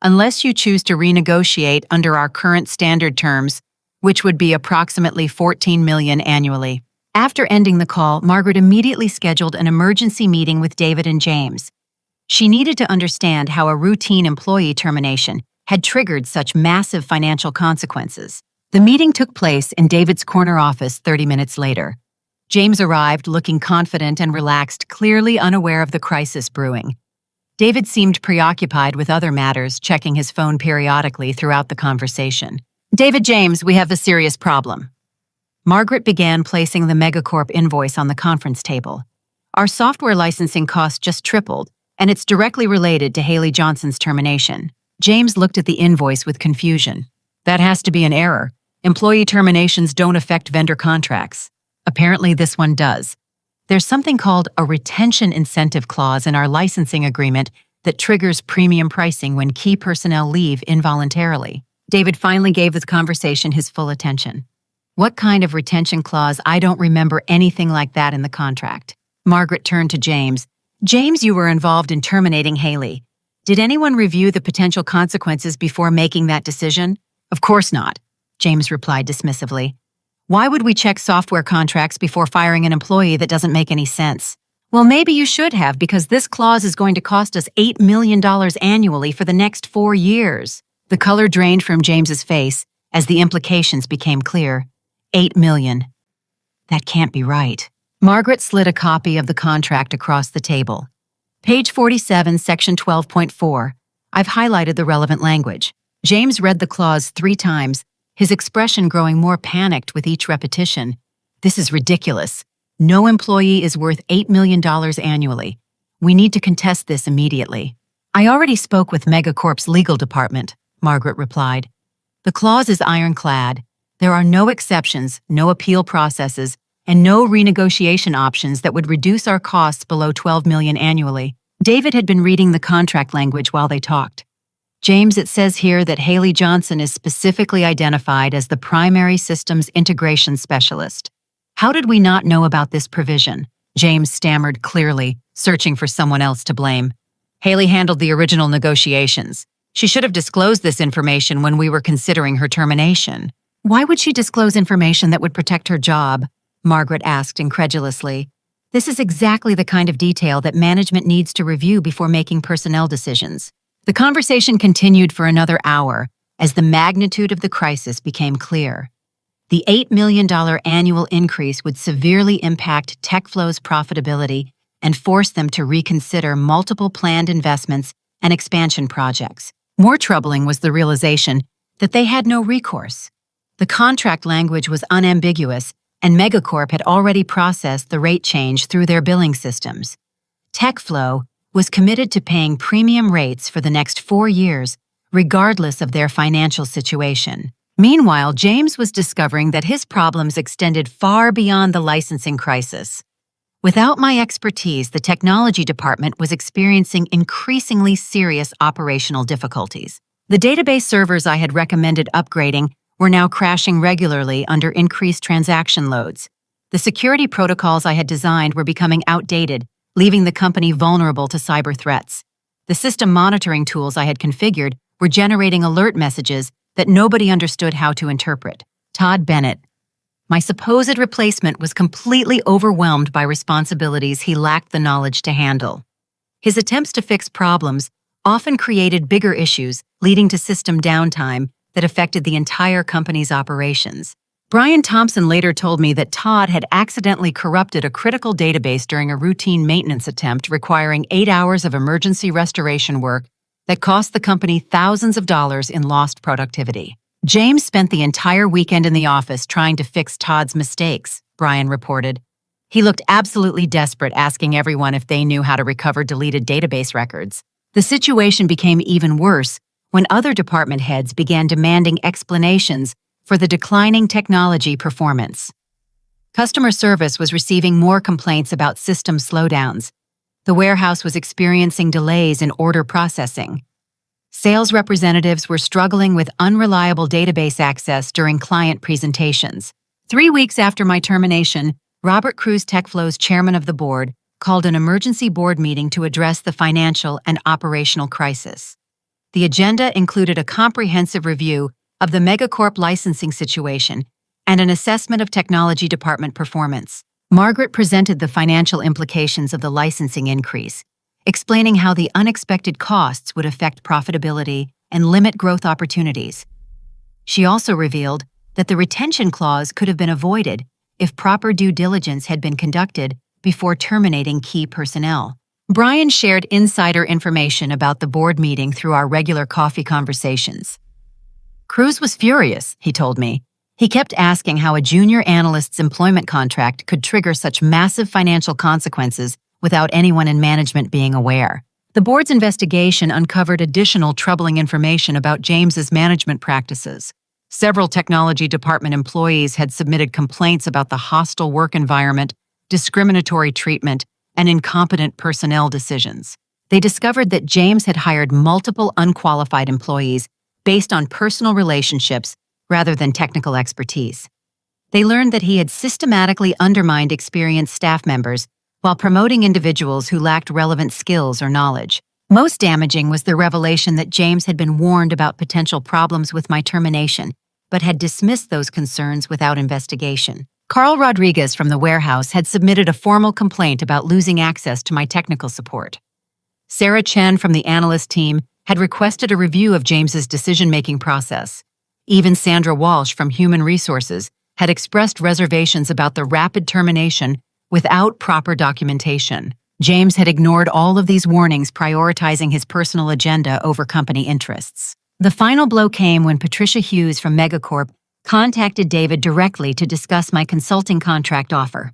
unless you choose to renegotiate under our current standard terms, which would be approximately $14 million annually. After ending the call, Margaret immediately scheduled an emergency meeting with David and James. She needed to understand how a routine employee termination had triggered such massive financial consequences. The meeting took place in David's corner office 30 minutes later. James arrived looking confident and relaxed, clearly unaware of the crisis brewing. David seemed preoccupied with other matters, checking his phone periodically throughout the conversation. "David, James, we have a serious problem." Margaret began placing the Megacorp invoice on the conference table. "Our software licensing cost just tripled, and it's directly related to Haley Johnson's termination." James looked at the invoice with confusion. "That has to be an error. Employee terminations don't affect vendor contracts." "Apparently this one does. There's something called a retention incentive clause in our licensing agreement that triggers premium pricing when key personnel leave involuntarily." David finally gave the conversation his full attention. "What kind of retention clause? I don't remember anything like that in the contract." Margaret turned to James. "James, you were involved in terminating Haley. Did anyone review the potential consequences before making that decision?" "Of course not," James replied dismissively. "Why would we check software contracts before firing an employee? That doesn't make any sense." "Well, maybe you should have, because this clause is going to cost us $8 million annually for the next 4 years. The color drained from James's face as the implications became clear. $8 million. That can't be right. Margaret slid a copy of the contract across the table. "Page 47, section 12.4. I've highlighted the relevant language. James read the clause 3 times, his expression growing more panicked with each repetition. This is ridiculous. No employee is worth $8 million annually. We need to contest this immediately. I already spoke with Megacorp's legal department, Margaret replied. The clause is ironclad. There are no exceptions, no appeal processes, and no renegotiation options that would reduce our costs below $12 million annually. David had been reading the contract language while they talked. James, it says here that Haley Johnson is specifically identified as the primary systems integration specialist. How did we not know about this provision? James stammered clearly, searching for someone else to blame. Haley handled the original negotiations. She should have disclosed this information when we were considering her termination. Why would she disclose information that would protect her job? Margaret asked incredulously. This is exactly the kind of detail that management needs to review before making personnel decisions. The conversation continued for another hour as the magnitude of the crisis became clear. The $8 million annual increase would severely impact TechFlow's profitability and force them to reconsider multiple planned investments and expansion projects. More troubling was the realization that they had no recourse. The contract language was unambiguous, and Megacorp had already processed the rate change through their billing systems. TechFlow was committed to paying premium rates for the next 4 years, regardless of their financial situation. Meanwhile, James was discovering that his problems extended far beyond the licensing crisis. Without my expertise, the technology department was experiencing increasingly serious operational difficulties. The database servers I had recommended upgrading were now crashing regularly under increased transaction loads. The security protocols I had designed were becoming outdated, leaving the company vulnerable to cyber threats. The system monitoring tools I had configured were generating alert messages that nobody understood how to interpret. Todd Bennett, my supposed replacement, was completely overwhelmed by responsibilities he lacked the knowledge to handle. His attempts to fix problems often created bigger issues, leading to system downtime that affected the entire company's operations. Brian Thompson later told me that Todd had accidentally corrupted a critical database during a routine maintenance attempt requiring 8 hours of emergency restoration work that cost the company thousands of dollars in lost productivity. James spent the entire weekend in the office trying to fix Todd's mistakes, Brian reported. He looked absolutely desperate, asking everyone if they knew how to recover deleted database records. The situation became even worse when other department heads began demanding explanations for the declining technology performance. Customer service was receiving more complaints about system slowdowns. The warehouse was experiencing delays in order processing. Sales representatives were struggling with unreliable database access during client presentations. 3 weeks after my termination, Robert Cruz, TechFlow's chairman of the board, called an emergency board meeting to address the financial and operational crisis. The agenda included a comprehensive review of the Megacorp licensing situation and an assessment of technology department performance. Margaret presented the financial implications of the licensing increase, explaining how the unexpected costs would affect profitability and limit growth opportunities. She also revealed that the retention clause could have been avoided if proper due diligence had been conducted before terminating key personnel. Brian shared insider information about the board meeting through our regular coffee conversations. Cruz was furious, he told me. He kept asking how a junior analyst's employment contract could trigger such massive financial consequences without anyone in management being aware. The board's investigation uncovered additional troubling information about James's management practices. Several technology department employees had submitted complaints about the hostile work environment, discriminatory treatment, and incompetent personnel decisions. They discovered that James had hired multiple unqualified employees based on personal relationships rather than technical expertise. They learned that he had systematically undermined experienced staff members while promoting individuals who lacked relevant skills or knowledge. Most damaging was the revelation that James had been warned about potential problems with my termination, but had dismissed those concerns without investigation. Carl Rodriguez from the warehouse had submitted a formal complaint about losing access to my technical support. Sarah Chen from the analyst team had requested a review of James's decision-making process. Even Sandra Walsh from Human Resources had expressed reservations about the rapid termination without proper documentation. James had ignored all of these warnings, prioritizing his personal agenda over company interests. The final blow came when Patricia Hughes from Megacorp contacted David directly to discuss my consulting contract offer.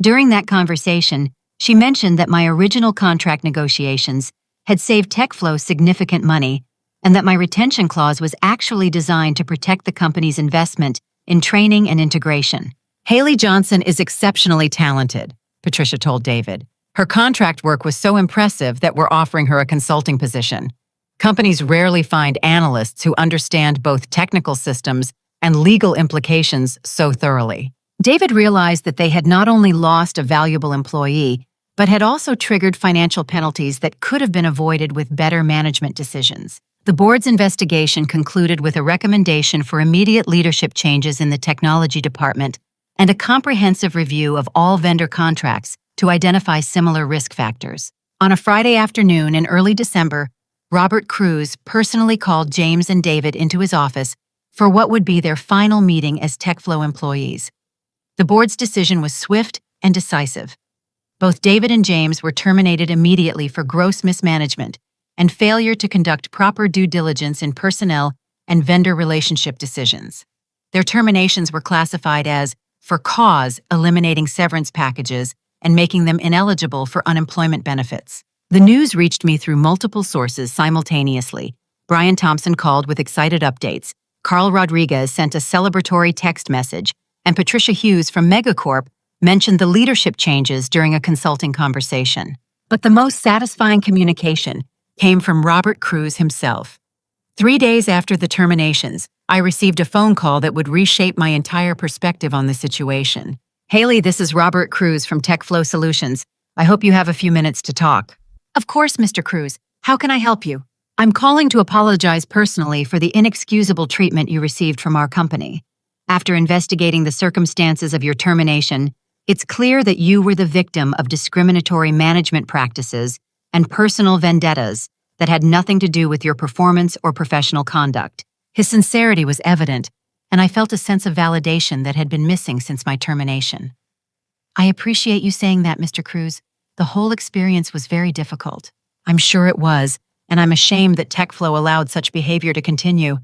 During that conversation, she mentioned that my original contract negotiations had saved TechFlow significant money and that my retention clause was actually designed to protect the company's investment in training and integration. Haley Johnson is exceptionally talented, Patricia told David. Her contract work was so impressive that we're offering her a consulting position. Companies rarely find analysts who understand both technical systems and legal implications so thoroughly. David realized that they had not only lost a valuable employee, but had also triggered financial penalties that could have been avoided with better management decisions. The board's investigation concluded with a recommendation for immediate leadership changes in the technology department and a comprehensive review of all vendor contracts to identify similar risk factors. On a Friday afternoon in early December, Robert Cruz personally called James and David into his office for what would be their final meeting as TechFlow employees. The board's decision was swift and decisive. Both David and James were terminated immediately for gross mismanagement and failure to conduct proper due diligence in personnel and vendor relationship decisions. Their terminations were classified as for cause, eliminating severance packages and making them ineligible for unemployment benefits. The news reached me through multiple sources simultaneously. Brian Thompson called with excited updates. Carl Rodriguez sent a celebratory text message, and Patricia Hughes from Megacorp mentioned the leadership changes during a consulting conversation. But the most satisfying communication came from Robert Cruz himself. 3 days after the terminations, I received a phone call that would reshape my entire perspective on the situation. Haley, this is Robert Cruz from TechFlow Solutions. I hope you have a few minutes to talk. Of course, Mr. Cruz. How can I help you? I'm calling to apologize personally for the inexcusable treatment you received from our company. After investigating the circumstances of your termination, it's clear that you were the victim of discriminatory management practices and personal vendettas that had nothing to do with your performance or professional conduct. His sincerity was evident, and I felt a sense of validation that had been missing since my termination. I appreciate you saying that, Mr. Cruz. The whole experience was very difficult. I'm sure it was, and I'm ashamed that TechFlow allowed such behavior to continue.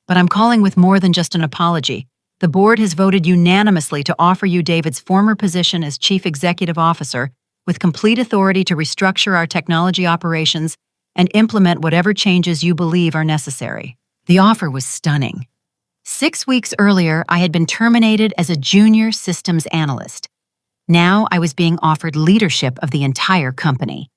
But I'm calling with more than just an apology. The board has voted unanimously to offer you David's former position as Chief Executive Officer with complete authority to restructure our technology operations and implement whatever changes you believe are necessary. The offer was stunning. 6 weeks earlier, I had been terminated as a junior systems analyst. Now I was being offered leadership of the entire company.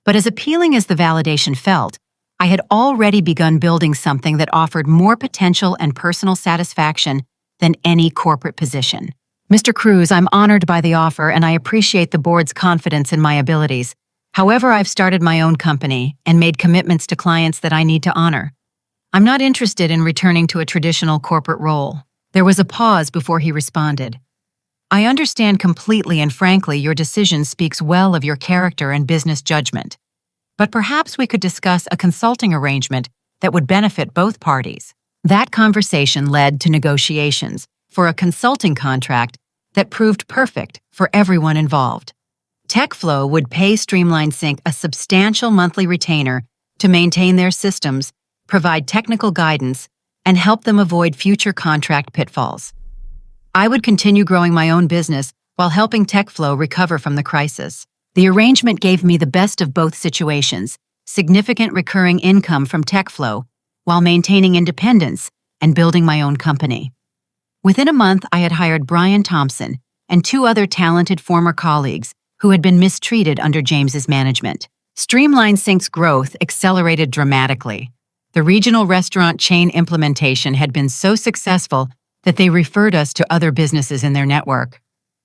But as appealing as the validation felt, I had already begun building something that offered more potential and personal satisfaction than any corporate position. Mr. Cruz, I'm honored by the offer and I appreciate the board's confidence in my abilities. However, I've started my own company and made commitments to clients that I need to honor. I'm not interested in returning to a traditional corporate role. There was a pause before he responded. I understand completely and frankly your decision speaks well of your character and business judgment. But perhaps we could discuss a consulting arrangement that would benefit both parties. That conversation led to negotiations for a consulting contract that proved perfect for everyone involved. TechFlow would pay Streamline Sync a substantial monthly retainer to maintain their systems, provide technical guidance, and help them avoid future contract pitfalls. I would continue growing my own business while helping TechFlow recover from the crisis. The arrangement gave me the best of both situations, significant recurring income from TechFlow, while maintaining independence and building my own company. Within a month, I had hired Brian Thompson and 2 other talented former colleagues who had been mistreated under James's management. Streamline Sync's growth accelerated dramatically. The regional restaurant chain implementation had been so successful that they referred us to other businesses in their network.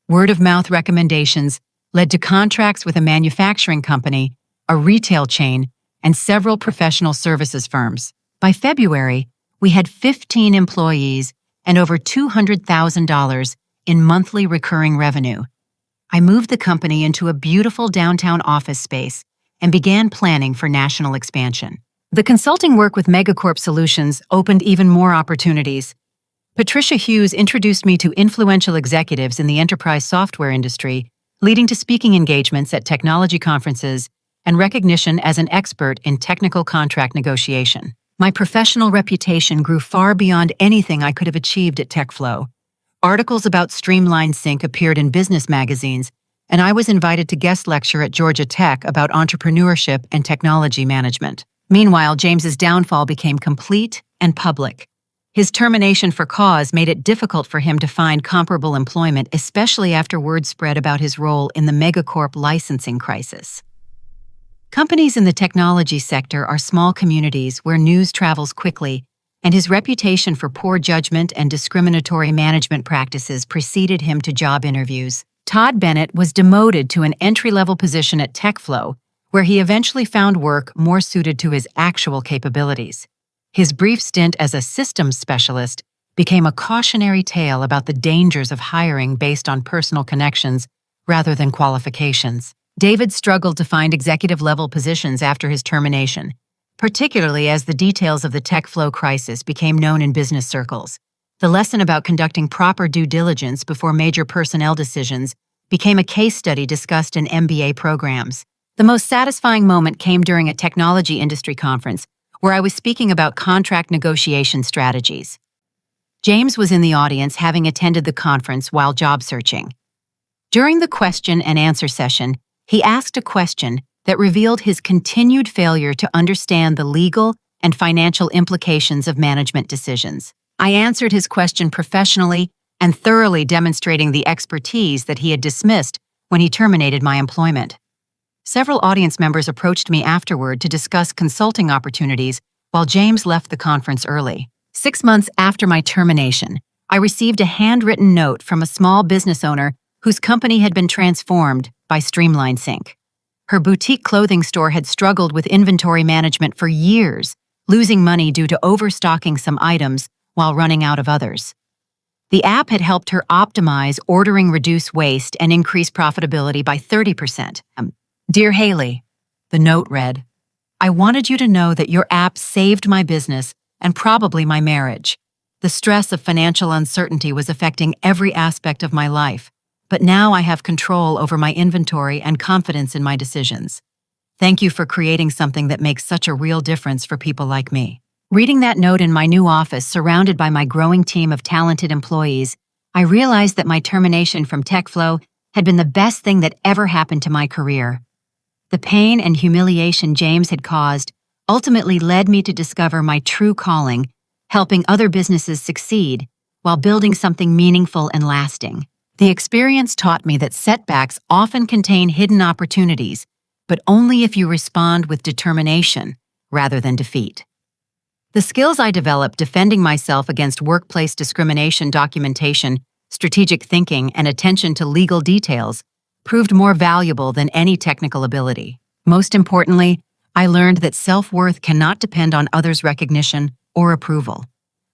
Word-of-mouth recommendations led to contracts with a manufacturing company, a retail chain, and several professional services firms. By February, we had 15 employees and over $200,000 in monthly recurring revenue. I moved the company into a beautiful downtown office space and began planning for national expansion. The consulting work with Megacorp Solutions opened even more opportunities. Patricia Hughes introduced me to influential executives in the enterprise software industry, leading to speaking engagements at technology conferences and recognition as an expert in technical contract negotiation. My professional reputation grew far beyond anything I could have achieved at TechFlow. Articles about Streamline Sync appeared in business magazines, and I was invited to guest lecture at Georgia Tech about entrepreneurship and technology management. Meanwhile, James's downfall became complete and public. His termination for cause made it difficult for him to find comparable employment, especially after word spread about his role in the megacorp licensing crisis. Companies in the technology sector are small communities where news travels quickly, and his reputation for poor judgment and discriminatory management practices preceded him to job interviews. Todd Bennett was demoted to an entry-level position at TechFlow, where he eventually found work more suited to his actual capabilities. His brief stint as a systems specialist became a cautionary tale about the dangers of hiring based on personal connections rather than qualifications. David struggled to find executive-level positions after his termination, particularly as the details of the TechFlow crisis became known in business circles. The lesson about conducting proper due diligence before major personnel decisions became a case study discussed in MBA programs. The most satisfying moment came during a technology industry conference where I was speaking about contract negotiation strategies. James was in the audience, having attended the conference while job searching. During the question and answer session, he asked a question that revealed his continued failure to understand the legal and financial implications of management decisions. I answered his question professionally and thoroughly, demonstrating the expertise that he had dismissed when he terminated my employment. Several audience members approached me afterward to discuss consulting opportunities while James left the conference early. 6 months after my termination, I received a handwritten note from a small business owner whose company had been transformed by Streamline Sync. Her boutique clothing store had struggled with inventory management for years, losing money due to overstocking some items while running out of others. The app had helped her optimize ordering, reduce waste, and increase profitability by 30%. Dear Haley, the note read, I wanted you to know that your app saved my business and probably my marriage. The stress of financial uncertainty was affecting every aspect of my life, but now I have control over my inventory and confidence in my decisions. Thank you for creating something that makes such a real difference for people like me. Reading that note in my new office, surrounded by my growing team of talented employees, I realized that my termination from TechFlow had been the best thing that ever happened to my career. The pain and humiliation James had caused ultimately led me to discover my true calling, helping other businesses succeed while building something meaningful and lasting. The experience taught me that setbacks often contain hidden opportunities, but only if you respond with determination rather than defeat. The skills I developed defending myself against workplace discrimination, documentation, strategic thinking, and attention to legal details proved more valuable than any technical ability. Most importantly, I learned that self-worth cannot depend on others' recognition or approval.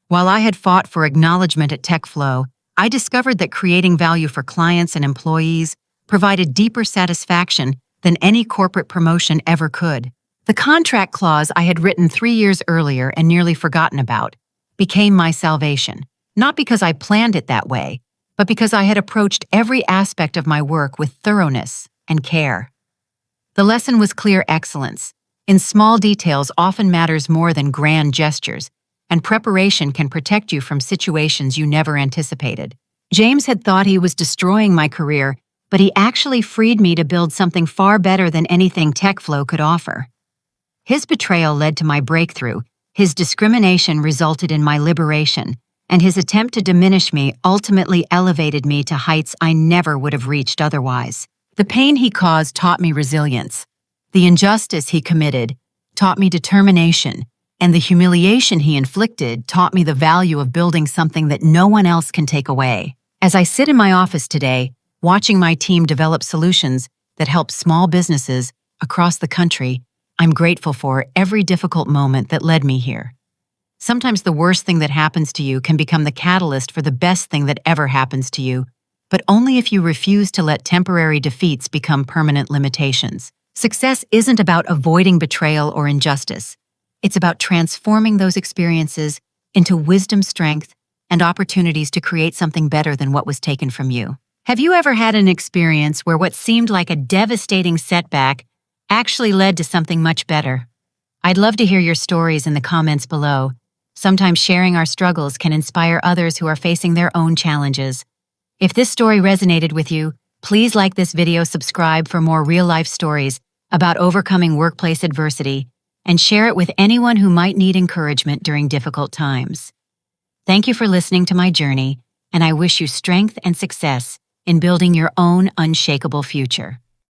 While I had fought for acknowledgement at TechFlow, I discovered that creating value for clients and employees provided deeper satisfaction than any corporate promotion ever could. The contract clause I had written 3 years earlier and nearly forgotten about became my salvation, not because I planned it that way, but because I had approached every aspect of my work with thoroughness and care. The lesson was clear: excellence in small details often matters more than grand gestures, and preparation can protect you from situations you never anticipated. James had thought he was destroying my career, but he actually freed me to build something far better than anything TechFlow could offer. His betrayal led to my breakthrough, his discrimination resulted in my liberation, and his attempt to diminish me ultimately elevated me to heights I never would have reached otherwise. The pain he caused taught me resilience. The injustice he committed taught me determination, and the humiliation he inflicted taught me the value of building something that no one else can take away. As I sit in my office today, watching my team develop solutions that help small businesses across the country, I'm grateful for every difficult moment that led me here. Sometimes the worst thing that happens to you can become the catalyst for the best thing that ever happens to you, but only if you refuse to let temporary defeats become permanent limitations. Success isn't about avoiding betrayal or injustice. It's about transforming those experiences into wisdom, strength, and opportunities to create something better than what was taken from you. Have you ever had an experience where what seemed like a devastating setback actually led to something much better? I'd love to hear your stories in the comments below. Sometimes sharing our struggles can inspire others who are facing their own challenges. If this story resonated with you, please like this video, subscribe for more real-life stories about overcoming workplace adversity, and share it with anyone who might need encouragement during difficult times. Thank you for listening to my journey, and I wish you strength and success in building your own unshakable future.